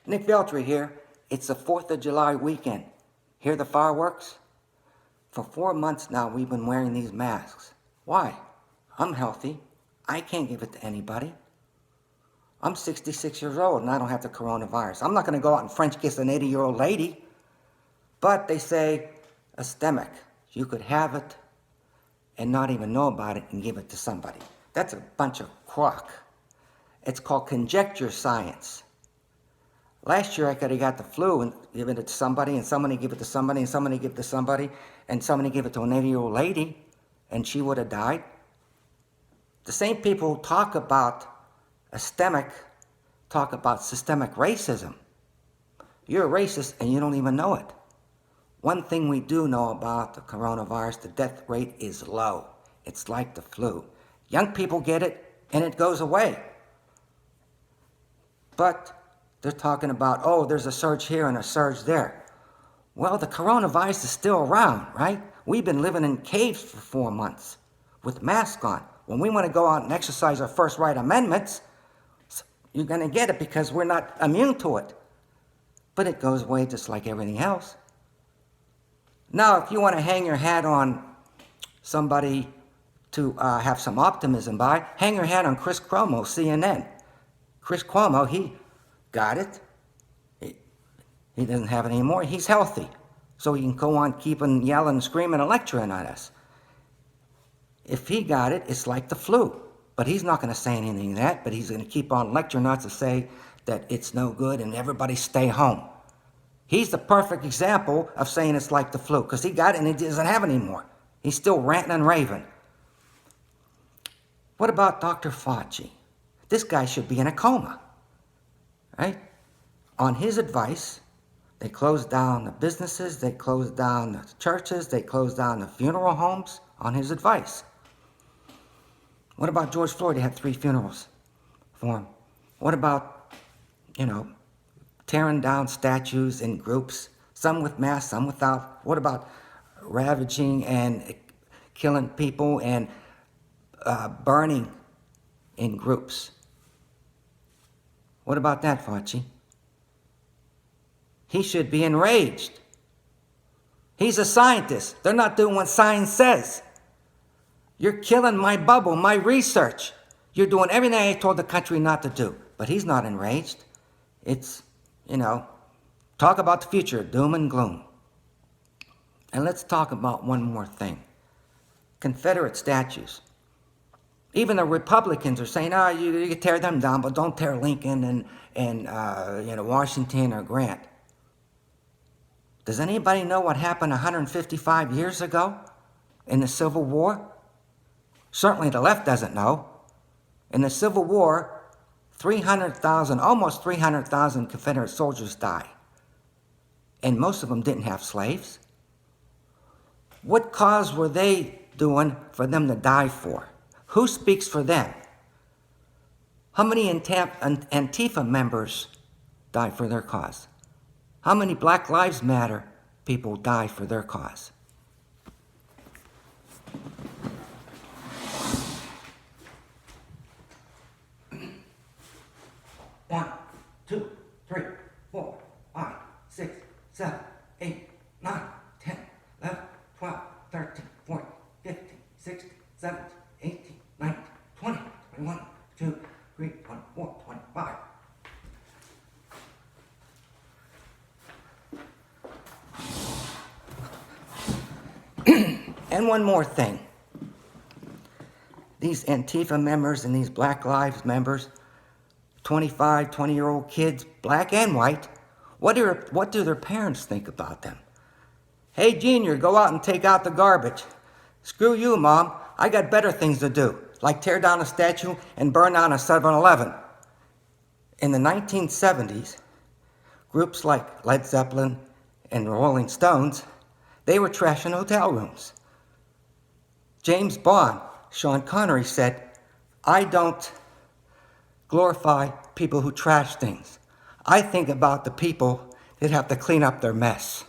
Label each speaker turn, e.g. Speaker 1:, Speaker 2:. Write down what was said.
Speaker 1: Nick Veltri here. It's the 4th of July weekend. Hear the fireworks? For 4 months now, we've been wearing these masks. Why? I'm healthy. I can't give it to anybody. I'm 66 years old and I don't have the coronavirus. I'm not going to go out and French kiss an 80-year-old lady. But they say, a stomach. You could have it and not even know about it and give it to somebody. That's a bunch of crock. It's called conjecture science. Last year I could have got the flu and given it to somebody, and somebody give it to somebody, and somebody give it to somebody, and somebody give it to an 80-year-old lady, and she would have died. The same people who talk about talk about systemic racism. You're a racist and you don't even know it. One thing we do know about the coronavirus, the death rate is low. It's like the flu. Young people get it and it goes away. But they're talking about, oh, there's a surge here and a surge there. Well, the coronavirus is still around, right? We've been living in caves for 4 months with masks on. When we want to go out and exercise our First Right Amendments, you're going to get it because we're not immune to it. But it goes away just like everything else. Now, if you want to hang your hat on somebody to have some optimism by, hang your hat on Chris Cuomo, CNN. Chris Cuomo, he got it. He doesn't have it anymore. He's healthy. So he can go on keeping yelling, screaming, and lecturing on us. If he got it, it's like the flu. But he's not going to say anything of that, but he's going to keep on lecturing us to say that it's no good and everybody stay home. He's the perfect example of saying it's like the flu, because he got it and he doesn't have it anymore. He's still ranting and raving. What about Dr. Fauci? This guy should be in a coma, right? On his advice, they closed down the businesses, they closed down the churches, they closed down the funeral homes on his advice. What about George Floyd? They had 3 funerals for him. What about, tearing down statues in groups, some with masks, some without? What about ravaging and killing people and burning in groups? What about that, Fauci? He should be enraged. He's a scientist. They're not doing what science says. You're killing my bubble, my research. You're doing everything I told the country not to do. But he's not enraged. It's, talk about the future, doom and gloom. And let's talk about one more thing. Confederate statues. Even the Republicans are saying, you can tear them down, but don't tear Lincoln and Washington or Grant. Does anybody know what happened 155 years ago in the Civil War? Certainly the left doesn't know. In the Civil War, almost 300,000 Confederate soldiers died. And most of them didn't have slaves. What cause were they doing for them to die for? Who speaks for them? How many Antifa members died for their cause? How many Black Lives Matter people died for their cause? One, two, three, 4, 5, 6, 7, 8, 9, 10, 11, 12, 13, 14, 15, 16, 17, 18, 19, 20, 21, 22, 23, 24, 25. And one more thing. These Antifa members and these Black Lives members, 20-year-old kids, black and white, what do their parents think about them? Hey, Junior, go out and take out the garbage. Screw you, Mom. I got better things to do, like tear down a statue and burn down a 7-Eleven. In the 1970s, groups like Led Zeppelin and the Rolling Stones, they were trashing hotel rooms. James Bond, Sean Connery, said, I don't glorify people who trash things. I think about the people that have to clean up their mess.